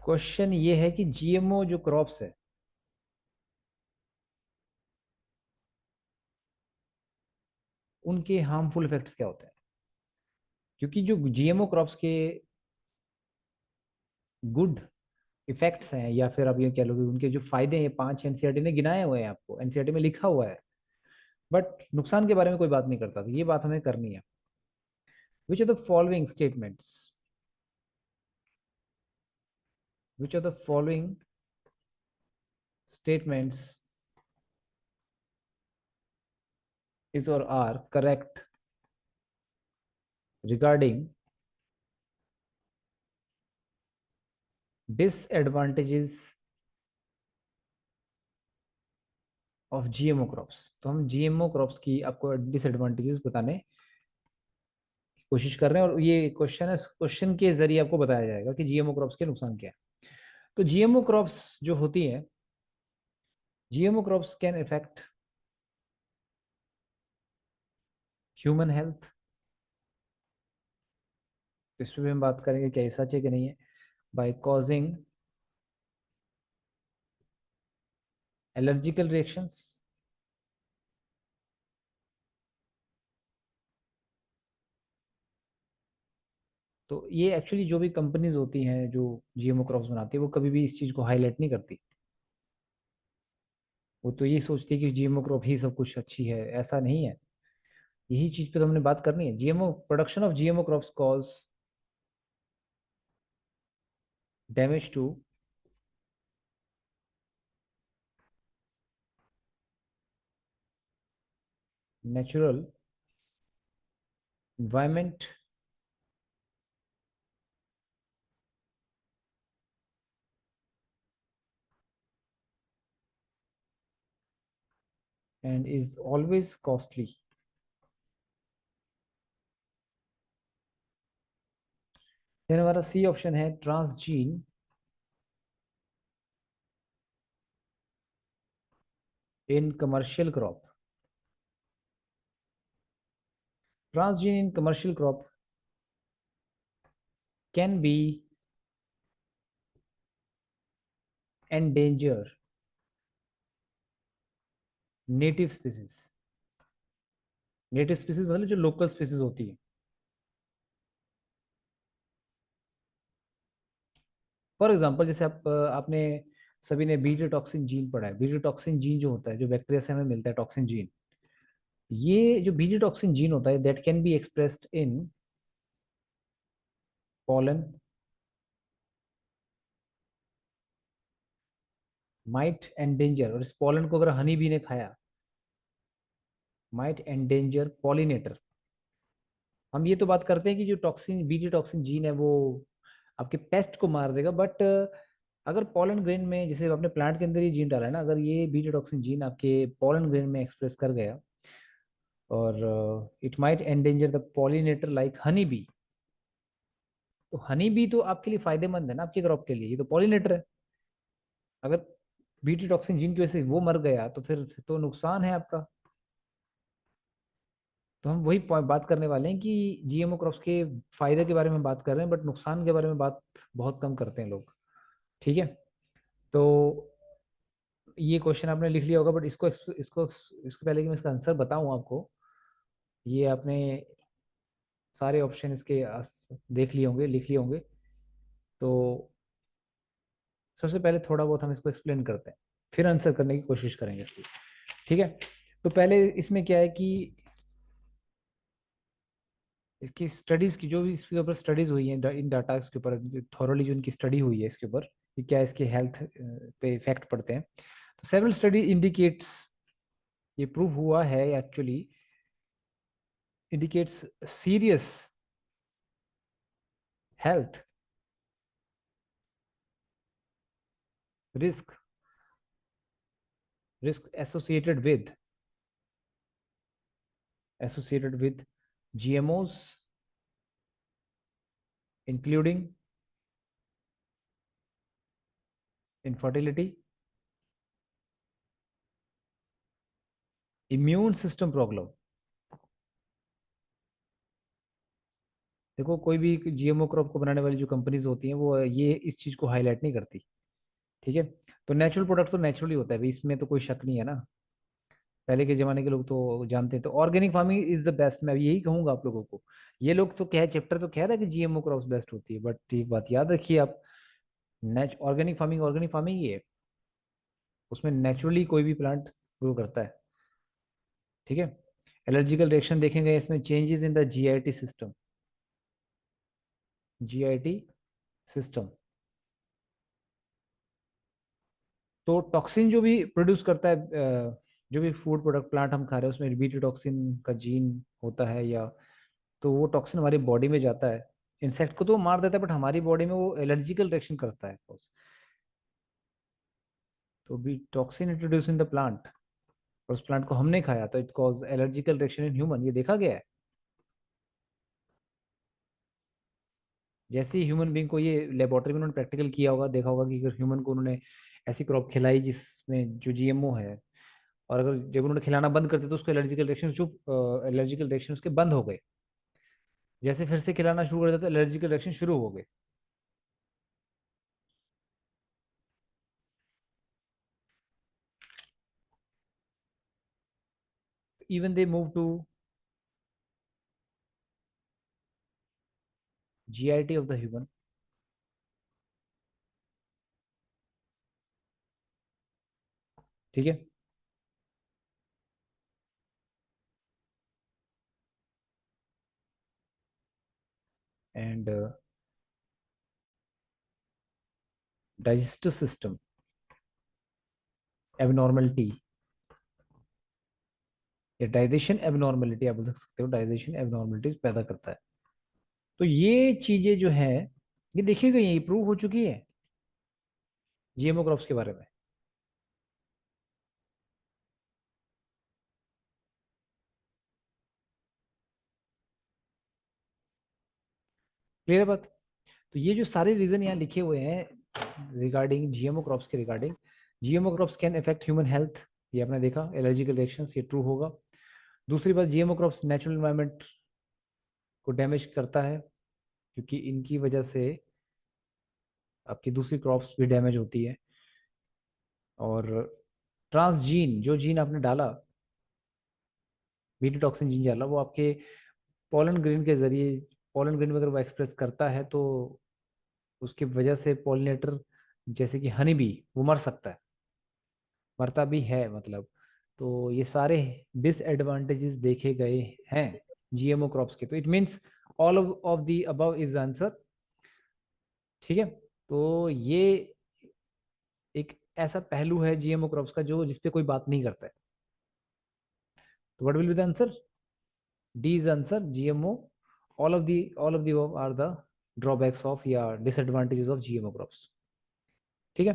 Question ये है कि जीएमओ जो क्रॉप्स है उनके हार्मफुल इफेक्ट्स क्या होते हैं। क्योंकि जो जीएमओ क्रॉप्स के गुड इफेक्ट्स हैं या फिर आप ये कह लो कि उनके जो फायदे हैं, ये 5 एनसीईआरटी ने गिनाए हुए हैं, आपको एनसीईआरटी में लिखा हुआ है। बट नुकसान के बारे में कोई बात नहीं करता, तो ये बात हमें करनी है। Which are the following statements which are the following statements is or are correct regarding disadvantages of GMO crops. तो हम जीएमओ क्रॉप्स की आपको डिसएडवांटेजेस बताने की कोशिश कर रहे हैं, और ये क्वेश्चन है, क्वेश्चन के जरिए आपको बताया जाएगा कि जीएमओ क्रॉप्स के नुकसान क्या है। तो जीएमओ क्रॉप्स जो होती हैं, GMO crops can effect human health. इस पे भी हम बात करेंगे क्या ये सच है कि नहीं है। बाय कॉजिंग एलर्जिकल रिएक्शंस, तो ये एक्चुअली जो भी कंपनीज होती हैं जो जीएमओ क्रॉप्स बनाती है वो कभी भी इस चीज़ को हाईलाइट नहीं करती। वो तो ये सोचती है कि जीएमओ क्रॉप ही सब कुछ अच्छी है, ऐसा नहीं है। यही चीज़ पे तो हमने बात करनी है। GMO production of GMO crops cause damage to natural environment and is always costly। Then हमारा सी ऑप्शन है transgene in commercial crop. Transgene in commercial crop can be endanger native species. Native species मतलब जो local species होती है। For example जैसे आपने सभी ने बीटा टॉक्सिन जीन पढ़ा है। बीटा टॉक्सिन जीन जो होता है, जो बैक्टीरिया से हमें मिलता है टॉक्सिन जीन, ये जो बीटा टॉक्सिन जीन होता है that can be expressed in pollen, might endanger, और इस pollen को अगर हनी बी ने खाया, might endanger pollinator। हम ये तो बात करते हैं कि जो टॉक्सिन बीटी टॉक्सिन जीन है वो आपके पेस्ट को मार देगा, बट अगर पॉलन ग्रेन में, जैसे आपने प्लांट के अंदर ये जीन डाला है ना, अगर ये बीटी टॉक्सिन जीन आपके पॉलन ग्रेन में एक्सप्रेस कर गया और it might endanger the pollinator like honey bee. तो हनी बी तो आपके लिए फायदेमंद है ना, आपके क्रॉप के लिए, ये तो पॉलिनेटर है। अगर बीटी टॉक्सिन जीन की वजह से वो मर गया तो फिर तो नुकसान है आपका। तो हम वही बात करने वाले हैं कि जीएमओ क्रॉप्स के फायदे के बारे में बात कर रहे हैं, बट नुकसान के बारे में बात बहुत कम करते हैं लोग। ठीक है। तो ये क्वेश्चन आपने लिख लिया होगा, बट इसको इसको पहले कि मैं इसका आंसर बताऊं आपको, ये आपने सारे ऑप्शन इसके देख लिए होंगे, लिख लिए होंगे। तो सबसे पहले थोड़ा बहुत हम इसको एक्सप्लेन करते हैं, फिर आंसर करने की कोशिश करेंगे इसकी। ठीक है। तो पहले इसमें क्या है कि इसकी स्टडीज की, जो भी इसके ऊपर स्टडीज हुई है इन डाटा, इसके ऊपर थॉरली जो इनकी स्टडी हुई है इसके ऊपर कि क्या इसके हेल्थ पे इफेक्ट पड़ते हैं। तो सेवरल स्टडी इंडिकेट्स, ये प्रूव हुआ है actually, indicates serious health risk risk associated with GMOs including infertility, immune system problem, देखो कोई भी जीएमओ क्रॉप को बनाने वाली जो कंपनीज होती हैं वो ये इस चीज को हाईलाइट नहीं करती। ठीक है। तो नेचुरल प्रोडक्ट तो नेचुरली होता है भाई, इसमें तो कोई शक नहीं है ना। पहले के जमाने के लोग तो जानते हैं। तो organic farming is the best, मैं यही कहूंगा आप लोगों को। ये लोग तो कह चैप्टर तो कह रहा है कि जीएमओ क्रॉप्स बेस्ट होती है, बट एक बात याद रखिए आप, नेच ऑर्गेनिक फार्मिंग ही है, उसमें नेचुरली कोई भी प्लांट ग्रो करता है। ठीक है। एलर्जिकल रिएक्शन देखेंगे इसमें, changes in the JIT system, JIT system. तो टॉक्सिन जो भी प्रोड्यूस करता है, जो भी फूड प्रोडक्ट प्लांट हम खा रहे हैं उसमें बीटी टॉक्सिन का जीन होता है, या तो वो टॉक्सिन हमारी बॉडी में जाता है। इंसेक्ट को तो वो मार देता है, बट हमारी बॉडी में वो एलर्जिकल रिएक्शन करता है cause। तो भी toxin introduce in the plant, और उस प्लांट को हमने खाया तो it cause allergical reaction in human, ये देखा गया है। जैसे ही ह्यूमन बींग को, ये लेबोरेटरी में उन्होंने प्रैक्टिकल किया होगा, देखा होगा कि अगर ह्यूमन को उन्होंने ऐसी क्रॉप खिलाई जिसमें जो जीएमओ है, और अगर जब उन्होंने खिलाना बंद कर दिया तो उसको एलर्जिकल रिएक्शन, जो एलर्जिकल रिएक्शन उसके बंद हो गए। जैसे फिर से खिलाना शुरू कर दिया तो एलर्जिकल रिएक्शन शुरू हो गए। Even they move to GIT of the human. ठीक है। एंड डाइजेस्टिव सिस्टम एबनॉर्मलिटी, या डाइजेशन एबनॉर्मलिटी आप बोल सकते हो, डाइजेशन एबनॉर्मलिटीज पैदा करता है। तो ये चीजें जो है ये देखी गई है, ये प्रूव हो चुकी है जीएमओ क्रॉप्स के बारे में। क्लियर बात। तो ये जो सारे रीजन यहाँ लिखे हुए हैं रिगार्डिंग जीएमओ क्रॉप्स के regarding, GMO crops can effect human health, ये आपने देखा, एलर्जिकल रिएक्शंस, ये ट्रू होगा। दूसरी बात, जीएमओ क्रॉप्स नेचुरल एनवायरनमेंट को डैमेज करता है, क्योंकि इनकी वजह से आपकी दूसरी क्रॉप्स भी डैमेज होती है। और ट्रांसजीन, जो जीन आपने डाला, बीटी टॉक्सिन जीन डाला, वो आपके पोलन ग्रेन के जरिए, पोलन ग्रेन में अगर वो एक्सप्रेस करता है तो उसकी वजह से पॉलिनेटर, जैसे कि हनी बी, वो मर सकता है, मरता भी है मतलब। तो ये सारे डिसएडवांटेजेस देखे गए हैं जीएमओ क्रॉप्स के। तो it means all of the above is answer. ठीक है। तो ये एक ऐसा पहलू है जीएमओ क्रॉप्स का जो जिसपे कोई बात नहीं करता है। तो what will be the answer? D is answer, GMO. All of the above are the drawbacks of या डिसएडवांटेजेस ऑफ जीएमओ क्रॉप्स। ठीक है।